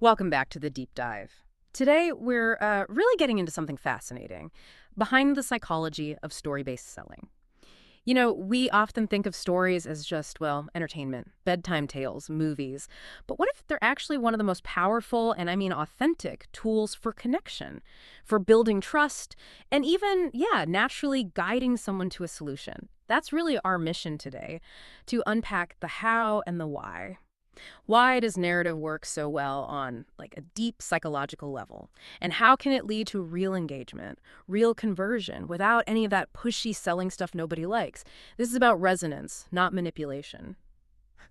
Welcome back to the deep dive. Today, we're really getting into something fascinating behind the psychology of story-based selling. You know, we often think of stories as just, well, entertainment, bedtime tales, movies. But what if they're actually one of the most powerful, and I mean authentic, tools for connection, for building trust, and even, yeah, naturally guiding someone to a solution? That's really our mission today, to unpack the how and the why. Why does narrative work so well on like a deep psychological level? And how can it lead to real engagement, real conversion without any of that pushy selling stuff nobody likes? This is about resonance, not manipulation.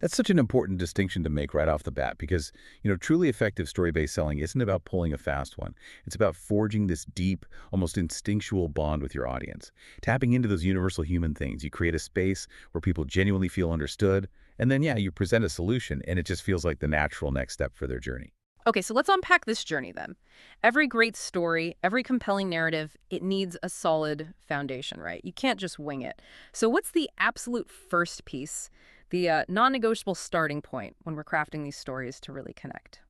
That's such an important distinction to make right off the bat because, truly effective story-based selling isn't about pulling a fast one. It's about forging this deep, almost instinctual bond with your audience. Tapping into those universal human things. You create a space where people genuinely feel understood, and then, yeah, you present a solution, and it just feels like the natural next step for their journey. Okay, so let's unpack this journey then. Every great story, every compelling narrative, it needs a solid foundation, right? You can't just wing it. So what's the absolute first piece, the non-negotiable starting point when we're crafting these stories to really connect?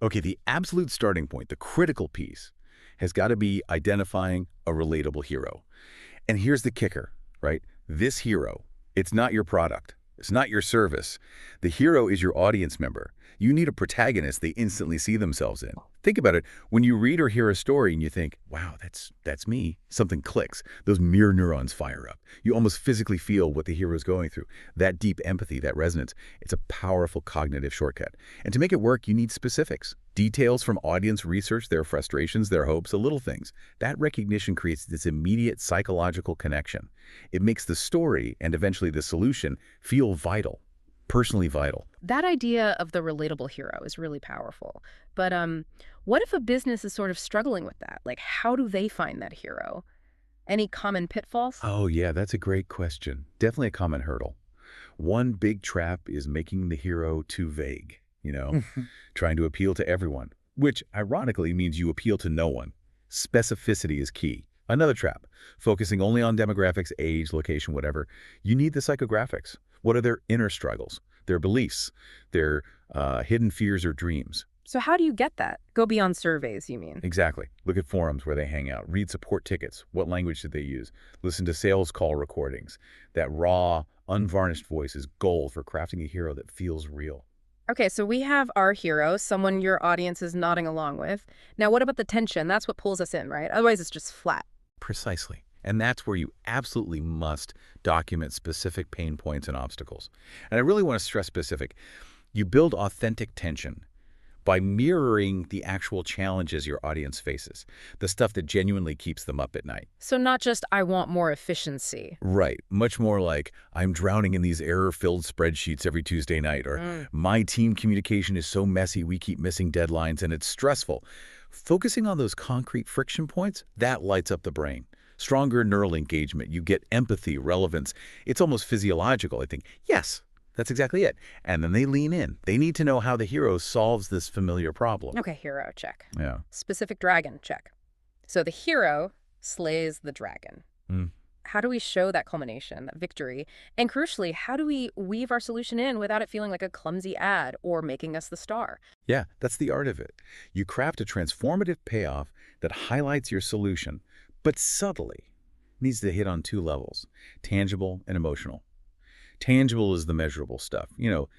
Okay, the absolute starting point, the critical piece, has got to be identifying a relatable hero. And here's the kicker, right? This hero, it's not your product. It's not your service. The hero is your audience member. You need a protagonist they instantly see themselves in. Think about it. When you read or hear a story and you think, wow, that's me, something clicks. Those mirror neurons fire up. You almost physically feel what the hero is going through. That deep empathy, that resonance, it's a powerful cognitive shortcut. And to make it work, you need specifics. Details from audience research, their frustrations, their hopes, the little things. That recognition creates this immediate psychological connection. It makes the story, and eventually the solution, feel vital, personally vital. That idea of the relatable hero is really powerful. But what if a business is sort of struggling with that? Like, how do they find that hero? Any common pitfalls? Oh yeah, that's a great question. Definitely a common hurdle. One big trap is making the hero too vague, trying to appeal to everyone, which ironically means you appeal to no one. Specificity is key. Another trap, focusing only on demographics, age, location, whatever. You need the psychographics. What are their inner struggles, their beliefs, their hidden fears or dreams? So how do you get that? Go beyond surveys, you mean? Exactly. Look at forums where they hang out. Read support tickets. What language did they use? Listen to sales call recordings. That raw, unvarnished voice is gold for crafting a hero that feels real. Okay, so we have our hero, someone your audience is nodding along with. Now, what about the tension? That's what pulls us in, right? Otherwise, it's just flat. Precisely. And that's where you absolutely must document specific pain points and obstacles. And I really want to stress specific. You build authentic tension by mirroring the actual challenges your audience faces, the stuff that genuinely keeps them up at night. So not just, I want more efficiency. Right. Much more like, I'm drowning in these error-filled spreadsheets every Tuesday night, or my team communication is so messy we keep missing deadlines and it's stressful. Focusing on those concrete friction points, that lights up the brain. Stronger neural engagement. You get empathy, relevance. It's almost physiological. I think, yes, that's exactly it. And then they lean in. They need to know how the hero solves this familiar problem. Okay, hero, check. Yeah. Specific dragon, check. So the hero slays the dragon. Mm. How do we show that culmination, that victory? And crucially, how do we weave our solution in without it feeling like a clumsy ad or making us the star? Yeah, that's the art of it. You craft a transformative payoff that highlights your solution, but subtly needs to hit on two levels, tangible and emotional. Tangible is the measurable stuff.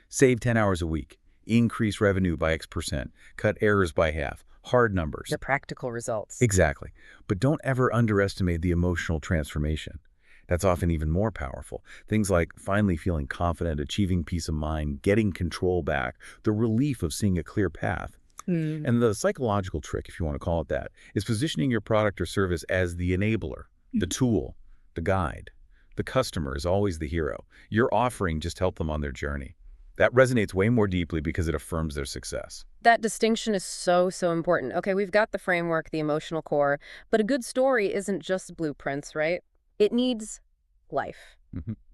Save 10 hours a week, increase revenue by X%, cut errors by half, hard numbers. The practical results. Exactly. But don't ever underestimate the emotional transformation. That's often even more powerful. Things like finally feeling confident, achieving peace of mind, getting control back, the relief of seeing a clear path. And the psychological trick, if you want to call it that, is positioning your product or service as the enabler, the tool, the guide. The customer is always the hero. Your offering just helped them on their journey. That resonates way more deeply because it affirms their success. That distinction is so, so important. Okay, we've got the framework, the emotional core, but a good story isn't just blueprints, right? It needs life,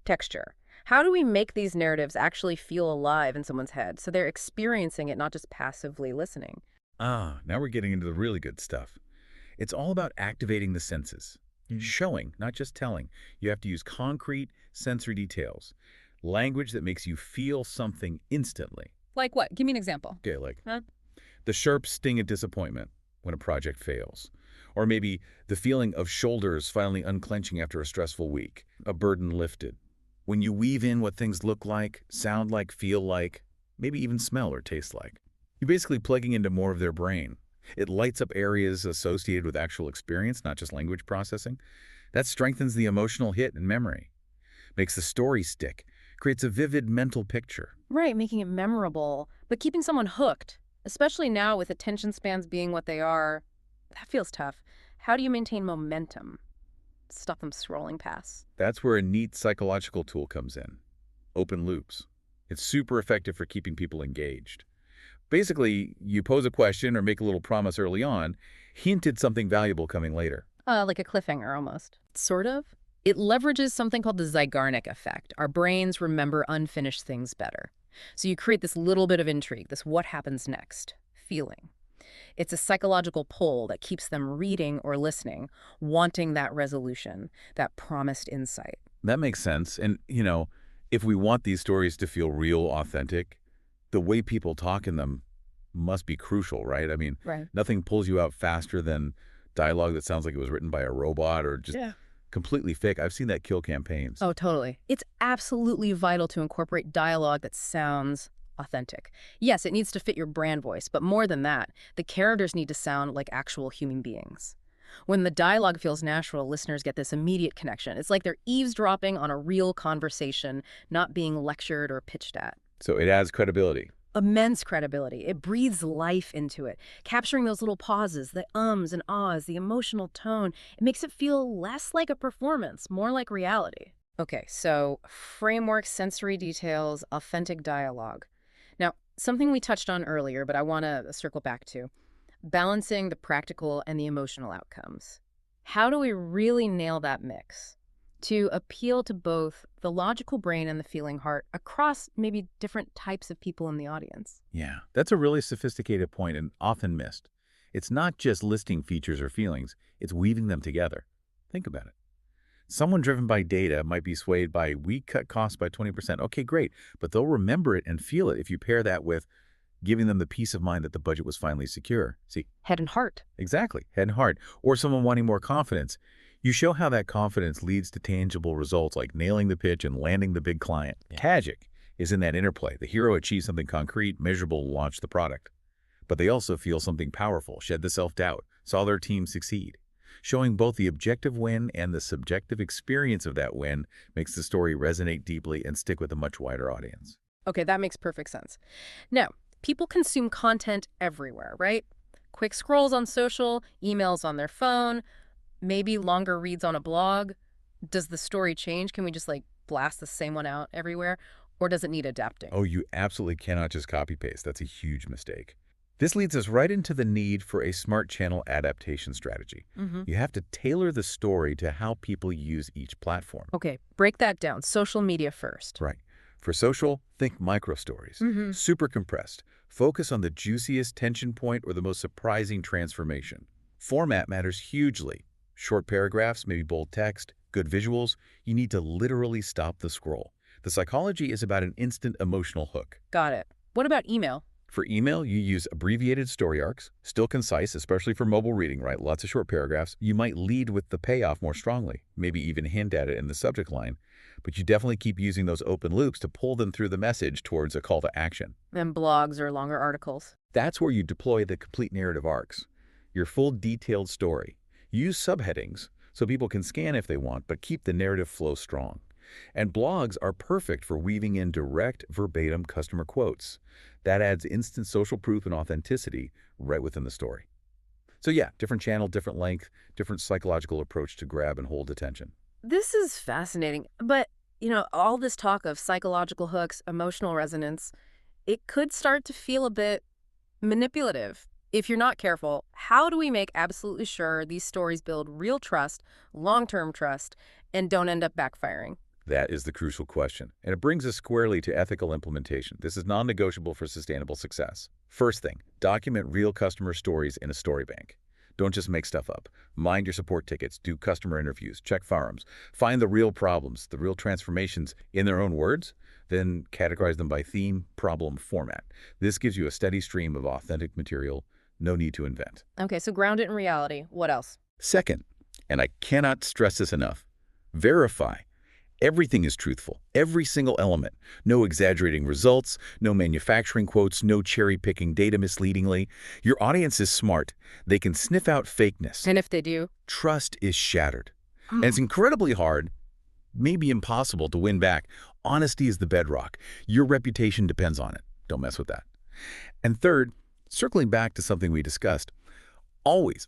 texture. How do we make these narratives actually feel alive in someone's head so they're experiencing it, not just passively listening? Now we're getting into the really good stuff. It's all about activating the senses. Showing, not just telling. You have to use concrete sensory details. Language that makes you feel something instantly. Like what? Give me an example. Okay, like, Huh? The sharp sting of disappointment when a project fails. Or maybe the feeling of shoulders finally unclenching after a stressful week, a burden lifted. When you weave in what things look like, sound like, feel like, maybe even smell or taste like, you're basically plugging into more of their brain. It lights up areas associated with actual experience, not just language processing. That strengthens the emotional hit and memory, makes the story stick, creates a vivid mental picture. Right, making it memorable, but keeping someone hooked, especially now with attention spans being what they are, that feels tough. How do you maintain momentum? Stop them scrolling past. That's where a neat psychological tool comes in. Open loops. It's super effective for keeping people engaged. Basically, you pose a question or make a little promise early on, hinted something valuable coming later. Like a cliffhanger almost. Sort of. It leverages something called the Zeigarnik effect. Our brains remember unfinished things better. So you create this little bit of intrigue, this what happens next feeling. It's a psychological pull that keeps them reading or listening, wanting that resolution, that promised insight. That makes sense. And, if we want these stories to feel real, authentic, the way people talk in them must be crucial, right? I mean, Right. nothing pulls you out faster than dialogue that sounds like it was written by a robot or just completely fake. I've seen that kill campaigns. Oh, totally. It's absolutely vital to incorporate dialogue that sounds authentic. Yes, it needs to fit your brand voice, but more than that, the characters need to sound like actual human beings. When the dialogue feels natural, listeners get this immediate connection. It's like they're eavesdropping on a real conversation, not being lectured or pitched at. So it adds credibility. Immense credibility. It breathes life into it, capturing those little pauses, the ums and ahs, the emotional tone. It makes it feel less like a performance, more like reality. Okay, so framework, sensory details, authentic dialogue. Now, something we touched on earlier, but I want to circle back to, balancing the practical and the emotional outcomes. How do we really nail that mix to appeal to both the logical brain and the feeling heart across maybe different types of people in the audience? Yeah, that's a really sophisticated point and often missed. It's not just listing features or feelings, it's weaving them together. Think about it. Someone driven by data might be swayed by, we cut costs by 20%. Okay, great. But they'll remember it and feel it if you pair that with giving them the peace of mind that the budget was finally secure. See? Head and heart. Exactly. Head and heart. Or someone wanting more confidence. You show how that confidence leads to tangible results like nailing the pitch and landing the big client. Magic is in that interplay. The hero achieves something concrete, measurable to launch the product. But they also feel something powerful, shed the self-doubt, saw their team succeed. Showing both the objective win and the subjective experience of that win makes the story resonate deeply and stick with a much wider audience. Okay, that makes perfect sense. Now, people consume content everywhere, right? Quick scrolls on social, emails on their phone, maybe longer reads on a blog. Does the story change? Can we just blast the same one out everywhere? Or does it need adapting? Oh, you absolutely cannot just copy-paste. That's a huge mistake. This leads us right into the need for a smart channel adaptation strategy. You have to tailor the story to how people use each platform. Okay, break that down. Social media first. Right. For social, think micro stories. Super compressed. Focus on the juiciest tension point or the most surprising transformation. Format matters hugely. Short paragraphs, maybe bold text, good visuals. You need to literally stop the scroll. The psychology is about an instant emotional hook. Got it. What about email? For email, you use abbreviated story arcs, still concise, especially for mobile reading, right? Lots of short paragraphs. You might lead with the payoff more strongly, maybe even hint at it in the subject line. But you definitely keep using those open loops to pull them through the message towards a call to action. And blogs or longer articles. That's where you deploy the complete narrative arcs, your full detailed story. Use subheadings so people can scan if they want, but keep the narrative flow strong. And blogs are perfect for weaving in direct, verbatim customer quotes. That adds instant social proof and authenticity right within the story. So yeah, different channel, different length, different psychological approach to grab and hold attention. This is fascinating, but, all this talk of psychological hooks, emotional resonance, it could start to feel a bit manipulative. If you're not careful, how do we make absolutely sure these stories build real trust, long-term trust, and don't end up backfiring? That is the crucial question, and it brings us squarely to ethical implementation. This is non-negotiable for sustainable success. First thing, document real customer stories in a story bank. Don't just make stuff up. Mind your support tickets, do customer interviews, check forums, find the real problems, the real transformations in their own words. Then categorize them by theme, problem, format. This gives you a steady stream of authentic material, no need to invent. Okay, so ground it in reality. What else? Second, and I cannot stress this enough, verify. Everything is truthful, every single element. No exaggerating results, no manufacturing quotes, no cherry-picking data misleadingly. Your audience is smart. They can sniff out fakeness. And if they do? Trust is shattered. And Mm. it's incredibly hard, maybe impossible, to win back. Honesty is the bedrock. Your reputation depends on it. Don't mess with that. And third, circling back to something we discussed, always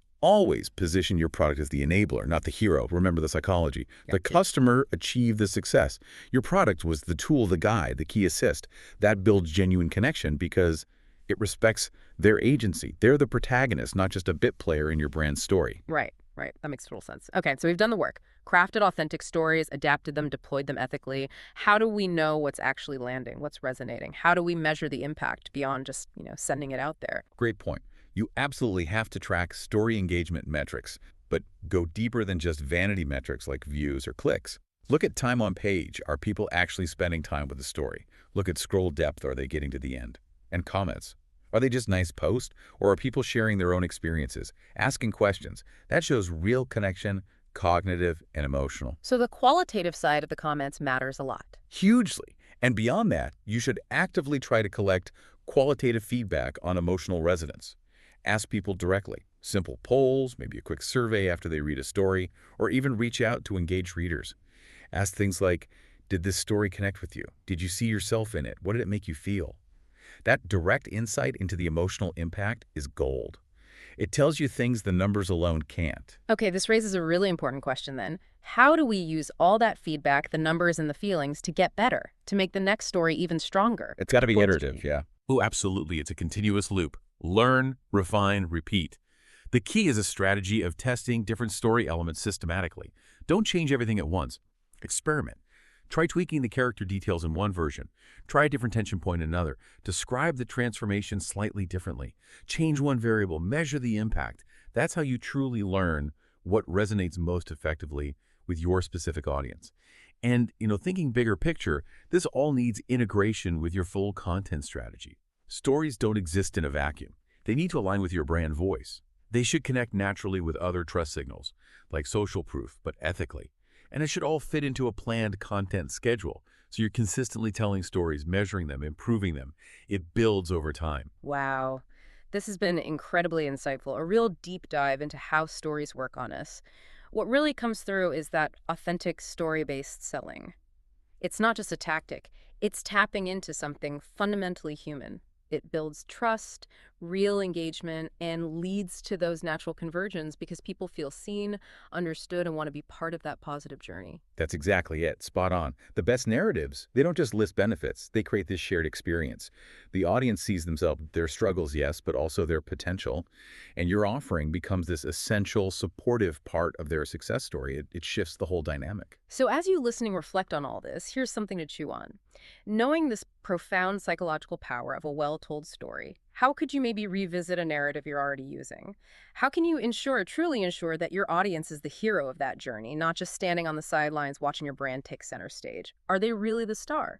position your product as the enabler, not the hero. Remember the psychology. The Gotcha. customer achieved the success. Your product was the tool, the guide, the key assist. That builds genuine connection because it respects their agency. They're the protagonist, not just a bit player in your brand story. Right, right. That makes total sense. Okay, so we've done the work. Crafted authentic stories, adapted them, deployed them ethically. How do we know what's actually landing, what's resonating? How do we measure the impact beyond just, sending it out there? Great point. You absolutely have to track story engagement metrics, but go deeper than just vanity metrics like views or clicks. Look at time on page. Are people actually spending time with the story? Look at scroll depth. Are they getting to the end? And comments. Are they just nice posts, or are people sharing their own experiences, asking questions? That shows real connection, cognitive and emotional. So the qualitative side of the comments matters a lot. Hugely. And beyond that, you should actively try to collect qualitative feedback on emotional resonance. Ask people directly. Simple polls, maybe a quick survey after they read a story, or even reach out to engaged readers. Ask things like, did this story connect with you? Did you see yourself in it? What did it make you feel? That direct insight into the emotional impact is gold. It tells you things the numbers alone can't. Okay, this raises a really important question then. How do we use all that feedback, the numbers and the feelings, to get better, to make the next story even stronger? It's got to be Well, iterative, yeah. Oh, absolutely. It's a continuous loop. Learn, refine, repeat. The key is a strategy of testing different story elements systematically. Don't change everything at once. Experiment. Try tweaking the character details in one version. Try a different tension point in another. Describe the transformation slightly differently. Change one variable. Measure the impact. That's how you truly learn what resonates most effectively with your specific audience. And, thinking bigger picture, this all needs integration with your full content strategy. Stories don't exist in a vacuum. They need to align with your brand voice. They should connect naturally with other trust signals, like social proof, but ethically. And it should all fit into a planned content schedule, so you're consistently telling stories, measuring them, improving them. It builds over time. Wow. This has been incredibly insightful, a real deep dive into how stories work on us. What really comes through is that authentic story-based selling. It's not just a tactic, it's tapping into something fundamentally human. It builds trust, real engagement, and leads to those natural conversions because people feel seen, understood, and want to be part of that positive journey. That's exactly it. Spot on. The best narratives, they don't just list benefits. They create this shared experience. The audience sees themselves, their struggles, yes, but also their potential. And your offering becomes this essential, supportive part of their success story. It shifts the whole dynamic. So as you listening reflect on all this, here's something to chew on. Knowing this profound psychological power of a well-told story, how could you maybe revisit a narrative you're already using? How can you truly ensure that your audience is the hero of that journey, not just standing on the sidelines watching your brand take center stage? Are they really the star?